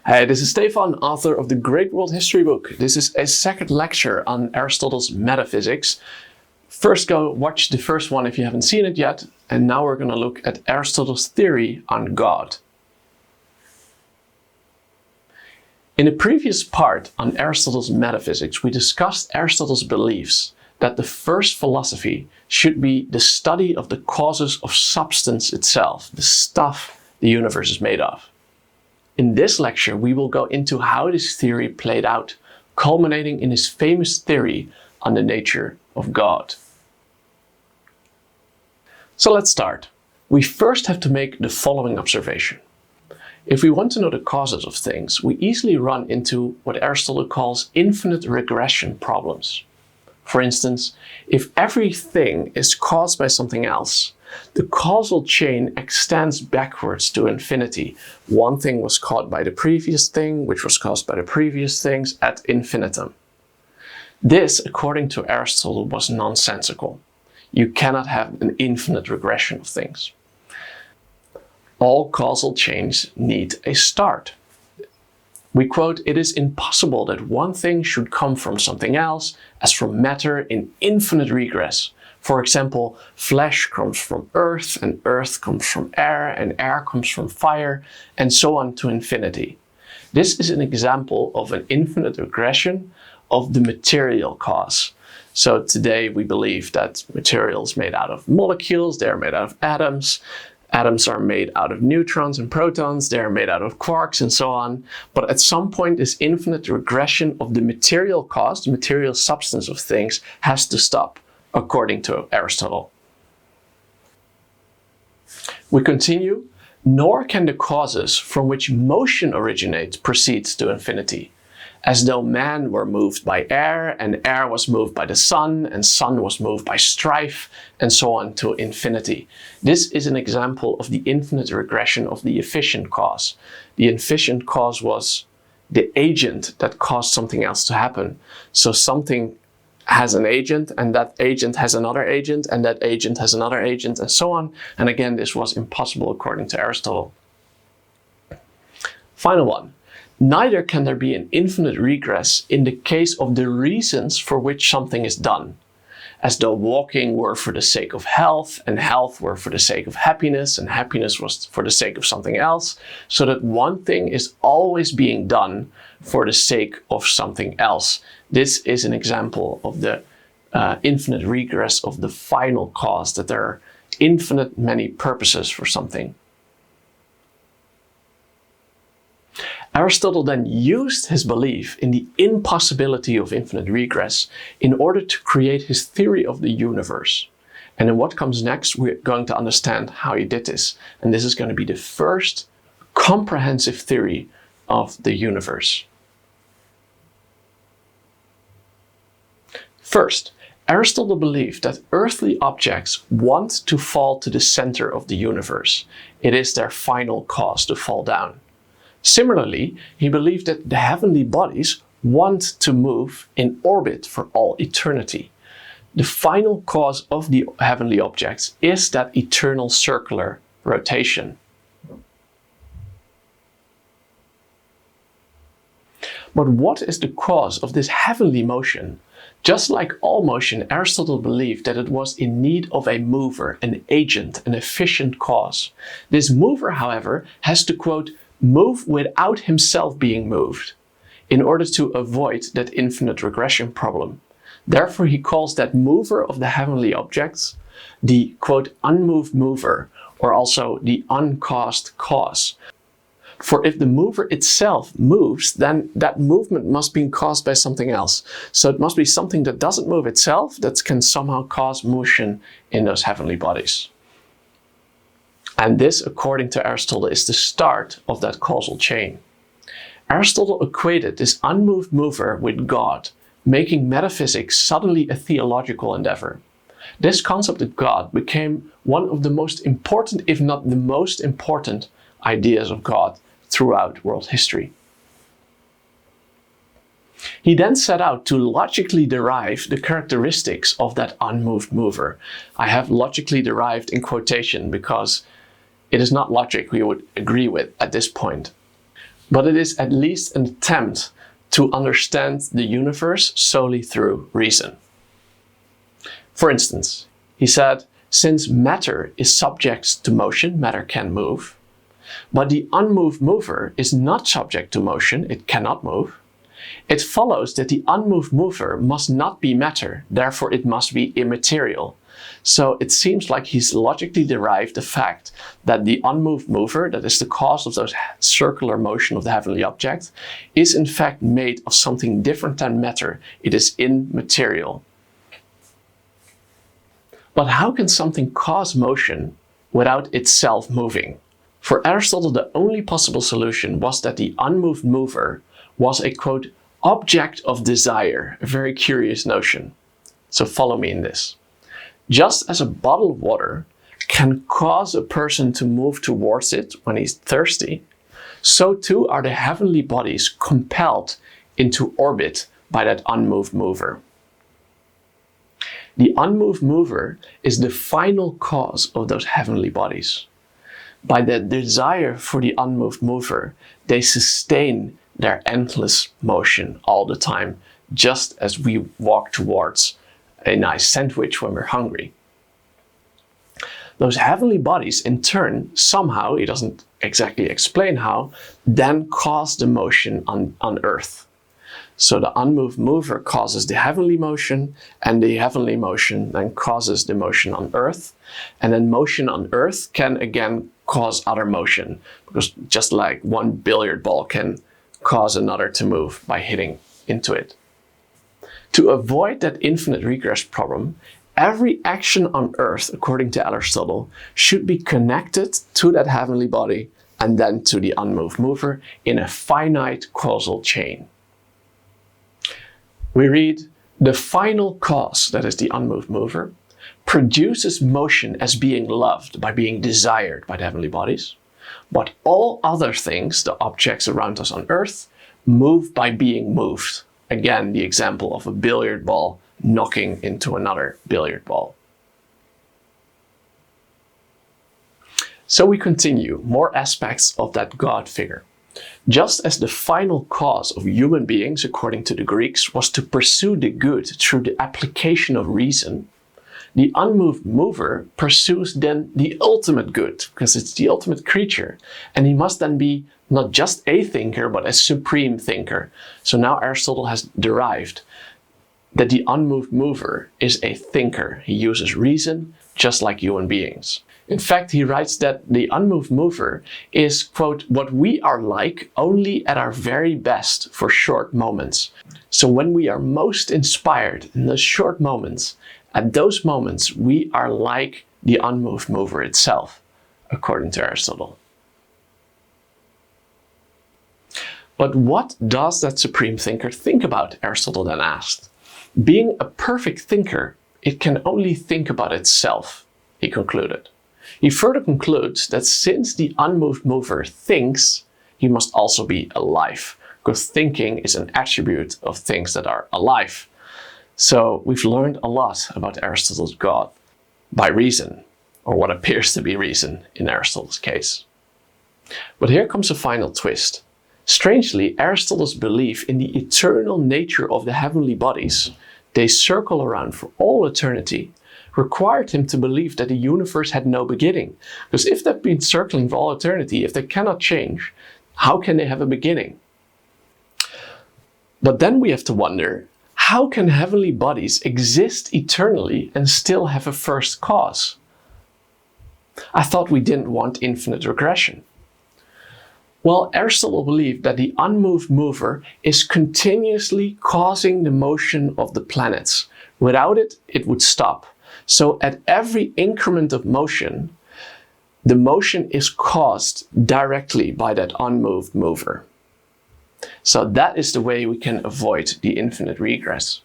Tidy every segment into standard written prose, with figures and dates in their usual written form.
Hey, this is Stephan, author of the Great World History book. This is a second lecture on Aristotle's Metaphysics. First, go watch the first one if you haven't seen it yet. And now we're going to look at Aristotle's theory on God. In the previous part on Aristotle's Metaphysics, we discussed Aristotle's beliefs that the first philosophy should be the study of the causes of substance itself, the stuff the universe is made of. In this lecture, we will go into how this theory played out, culminating in his famous theory on the nature of God. So let's start. We first have to make the following observation. If we want to know the causes of things, we easily run into what Aristotle calls infinite regression problems. For instance, if everything is caused by something else, the causal chain extends backwards to infinity. One thing was caused by the previous thing, which was caused by the previous things ad infinitum. This, according to Aristotle, was nonsensical. You cannot have an infinite regression of things. All causal chains need a start. We quote, "It is impossible that one thing should come from something else, as from matter in infinite regress. For example, flesh comes from earth, and earth comes from air, and air comes from fire, and so on to infinity." This is an example of an infinite regression of the material cause. So today we believe that material is made out of molecules, they're made out of atoms. Atoms are made out of neutrons and protons, they're made out of quarks and so on. But at some point, this infinite regression of the material cause, the material substance of things, has to stop, according to Aristotle. We continue, nor can the causes from which motion originates proceed to infinity, as though man were moved by air, and air was moved by the sun, and sun was moved by strife, and so on to infinity. This is an example of the infinite regression of the efficient cause. The efficient cause was the agent that caused something else to happen. So something has an agent, and that agent has another agent, and that agent has another agent, and so on. And again, this was impossible according to Aristotle. Final one. Neither can there be an infinite regress in the case of the reasons for which something is done, as though walking were for the sake of health, and health were for the sake of happiness, and happiness was for the sake of something else, so that one thing is always being done for the sake of something else. This is an example of the infinite regress of the final cause, that there are infinite many purposes for something. Aristotle then used his belief in the impossibility of infinite regress in order to create his theory of the universe. And in what comes next, we're going to understand how he did this. And this is going to be the first comprehensive theory of the universe. First, Aristotle believed that earthly objects want to fall to the center of the universe. It is their final cause to fall down. Similarly, he believed that the heavenly bodies want to move in orbit for all eternity. The final cause of the heavenly objects is that eternal circular rotation. But what is the cause of this heavenly motion? Just like all motion, Aristotle believed that it was in need of a mover, an agent, an efficient cause. This mover, however, has to, quote, move without himself being moved, in order to avoid that infinite regression problem. Therefore, he calls that mover of the heavenly objects the, quote, unmoved mover, or also the uncaused cause. For if the mover itself moves, then that movement must be caused by something else. So it must be something that doesn't move itself that can somehow cause motion in those heavenly bodies. And this, according to Aristotle, is the start of that causal chain. Aristotle equated this unmoved mover with God, making metaphysics suddenly a theological endeavor. This concept of God became one of the most important, if not the most important, ideas of God throughout world history. He then set out to logically derive the characteristics of that unmoved mover. I have logically derived in quotation because it is not logic we would agree with at this point. but it is at least an attempt to understand the universe solely through reason. For instance, he said, since matter is subject to motion, matter can move, but the unmoved mover is not subject to motion, it cannot move. It follows that the unmoved mover must not be matter, therefore it must be immaterial. So it seems like he's logically derived the fact that the unmoved mover, that is the cause of those circular motion of the heavenly object, is in fact made of something different than matter. It is immaterial. But how can something cause motion without itself moving? For Aristotle, the only possible solution was that the unmoved mover was a, quote, object of desire, a very curious notion. So follow me in this. Just as a bottle of water can cause a person to move towards it when he's thirsty, so too are the heavenly bodies compelled into orbit by that unmoved mover. The unmoved mover is the final cause of those heavenly bodies. By the desire for the unmoved mover, they sustain their endless motion all the time, just as we walk towards a nice sandwich when we're hungry. Those heavenly bodies, in turn, somehow, he doesn't exactly explain how, then cause the motion on Earth. So the unmoved mover causes the heavenly motion, and the heavenly motion then causes the motion on Earth. And then motion on Earth can again cause other motion, because just like one billiard ball can cause another to move by hitting into it. To avoid that infinite regress problem, every action on Earth, according to Aristotle, should be connected to that heavenly body and then to the unmoved mover in a finite causal chain. We read, the final cause, that is the unmoved mover, produces motion as being loved, by being desired by the heavenly bodies, but all other things, the objects around us on Earth, move by being moved. Again, the example of a billiard ball knocking into another billiard ball. So we continue, more aspects of that God figure. Just as the final cause of human beings, according to the Greeks, was to pursue the good through the application of reason, the unmoved mover pursues then the ultimate good, because it's the ultimate creature, and he must then be not just a thinker, but a supreme thinker. So now Aristotle has derived that the unmoved mover is a thinker. He uses reason just like human beings. In fact, he writes that the unmoved mover is, quote, what we are like only at our very best for short moments. So when we are most inspired in those short moments, at those moments we are like the unmoved mover itself, according to Aristotle. But what does that supreme thinker think about? Aristotle then asked. Being a perfect thinker, it can only think about itself, he concluded. He further concludes that since the unmoved mover thinks, he must also be alive, because thinking is an attribute of things that are alive. So we've learned a lot about Aristotle's God by reason, or what appears to be reason in Aristotle's case. But here comes a final twist. Strangely, Aristotle's belief in the eternal nature of the heavenly bodies, they circle around for all eternity, required him to believe that the universe had no beginning. Because if they've been circling for all eternity, if they cannot change, how can they have a beginning? But then we have to wonder, how can heavenly bodies exist eternally and still have a first cause? I thought we didn't want infinite regression. Well, Aristotle believed that the unmoved mover is continuously causing the motion of the planets. Without it, it would stop. So at every increment of motion, the motion is caused directly by that unmoved mover. So that is the way we can avoid the infinite regress.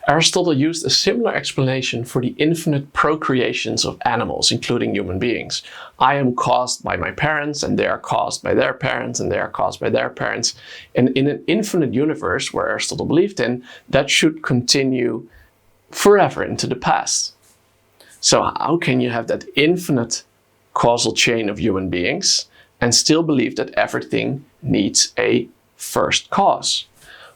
Aristotle used a similar explanation for the infinite procreations of animals, including human beings. I am caused by my parents, and they are caused by their parents, and they are caused by their parents. And in an infinite universe, where Aristotle believed in, that should continue forever into the past. So how can you have that infinite causal chain of human beings and still believe that everything needs a first cause.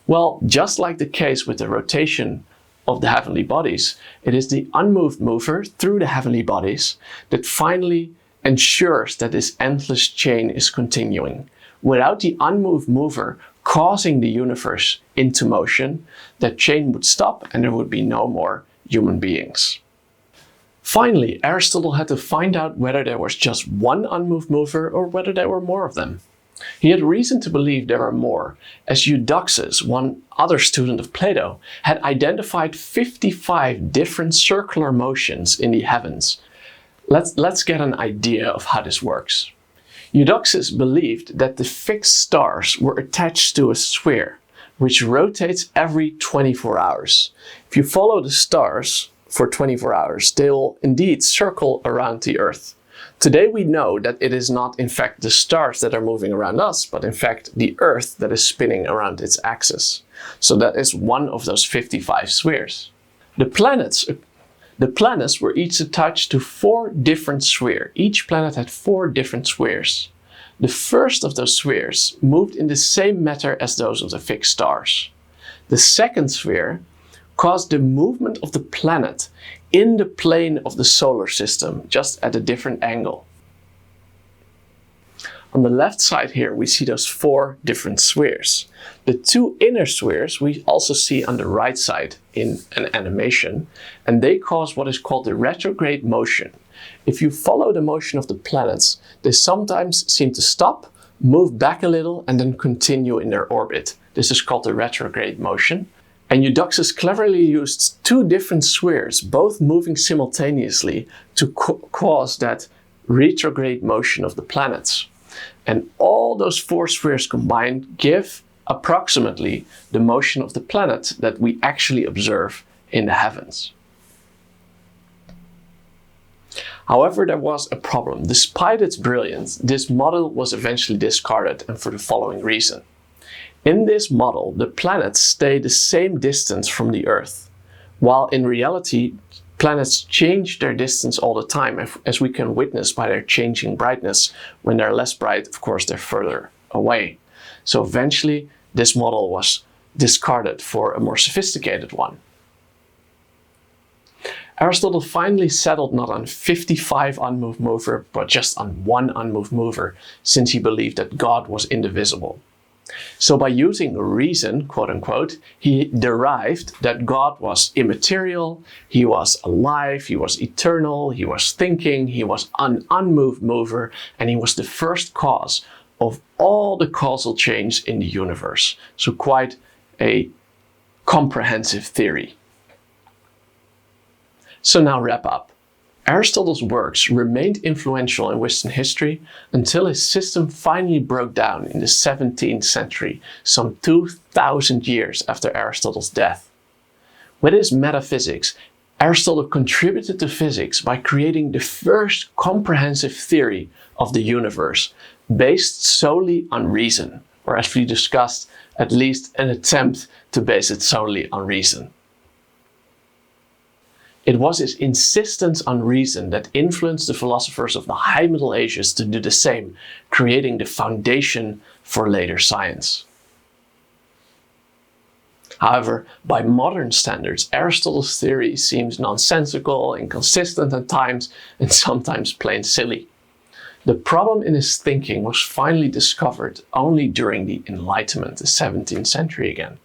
Well, just like the case with the rotation of the heavenly bodies, it is the unmoved mover through the heavenly bodies that finally ensures that this endless chain is continuing. Without the unmoved mover causing the universe into motion, that chain would stop and there would be no more human beings. Finally, Aristotle had to find out whether there was just one unmoved mover or whether there were more of them. He had reason to believe there are more, as Eudoxus, one other student of Plato, had identified 55 different circular motions in the heavens. Let's get an idea of how this works. Eudoxus believed that the fixed stars were attached to a sphere, which rotates every 24 hours. If you follow the stars for 24 hours, they will indeed circle around the Earth. Today we know that it is not in fact the stars that are moving around us, but in fact the Earth that is spinning around its axis. So that is one of those 55 spheres. The planets were each attached to 4 different spheres. Each planet had 4 different spheres. The first of those spheres moved in the same manner as those of the fixed stars. The second sphere caused the movement of the planet in the plane of the solar system, just at a different angle. On the left side here, we see those 4 different spheres. The 2 inner spheres we also see on the right side in an animation, and they cause what is called the retrograde motion. If you follow the motion of the planets, they sometimes seem to stop, move back a little, and then continue in their orbit. This is called the retrograde motion. And Eudoxus cleverly used 2 different spheres, both moving simultaneously, to cause that retrograde motion of the planets. And all those 4 spheres combined give approximately the motion of the planet that we actually observe in the heavens. However, there was a problem. Despite its brilliance, this model was eventually discarded, and for the following reason. In this model, the planets stay the same distance from the Earth, while in reality, planets change their distance all the time, as we can witness by their changing brightness. When they're less bright, of course, they're further away. So eventually, this model was discarded for a more sophisticated one. Aristotle finally settled not on 55 unmoved mover, but just on 1 unmoved mover, since he believed that God was indivisible. So by using reason, quote unquote, he derived that God was immaterial, he was alive, he was eternal, he was thinking, he was an unmoved mover, and he was the first cause of all the causal chains in the universe. So quite a comprehensive theory. So now wrap up. Aristotle's works remained influential in Western history until his system finally broke down in the 17th century, some 2,000 years after Aristotle's death. With his Metaphysics, Aristotle contributed to physics by creating the first comprehensive theory of the universe, based solely on reason, or as we discussed, at least an attempt to base it solely on reason. It was his insistence on reason that influenced the philosophers of the High Middle Ages to do the same, creating the foundation for later science. However, by modern standards, Aristotle's theory seems nonsensical, inconsistent at times, and sometimes plain silly. The problem in his thinking was finally discovered only during the Enlightenment, the 17th century again.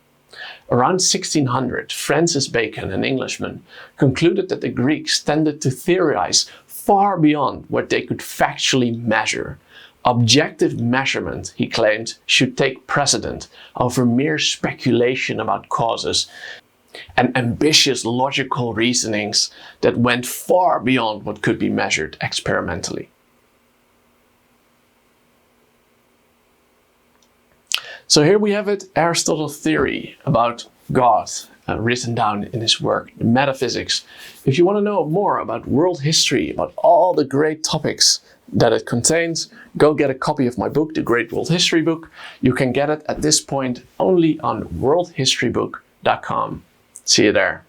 Around 1600, Francis Bacon, an Englishman, concluded that the Greeks tended to theorize far beyond what they could factually measure. Objective measurement, he claimed, should take precedent over mere speculation about causes and ambitious logical reasonings that went far beyond what could be measured experimentally. So here we have it, Aristotle's theory about God, written down in his work, Metaphysics. If you want to know more about world history, about all the great topics that it contains, go get a copy of my book, The Great World History Book. You can get it at this point only on worldhistorybook.com. See you there.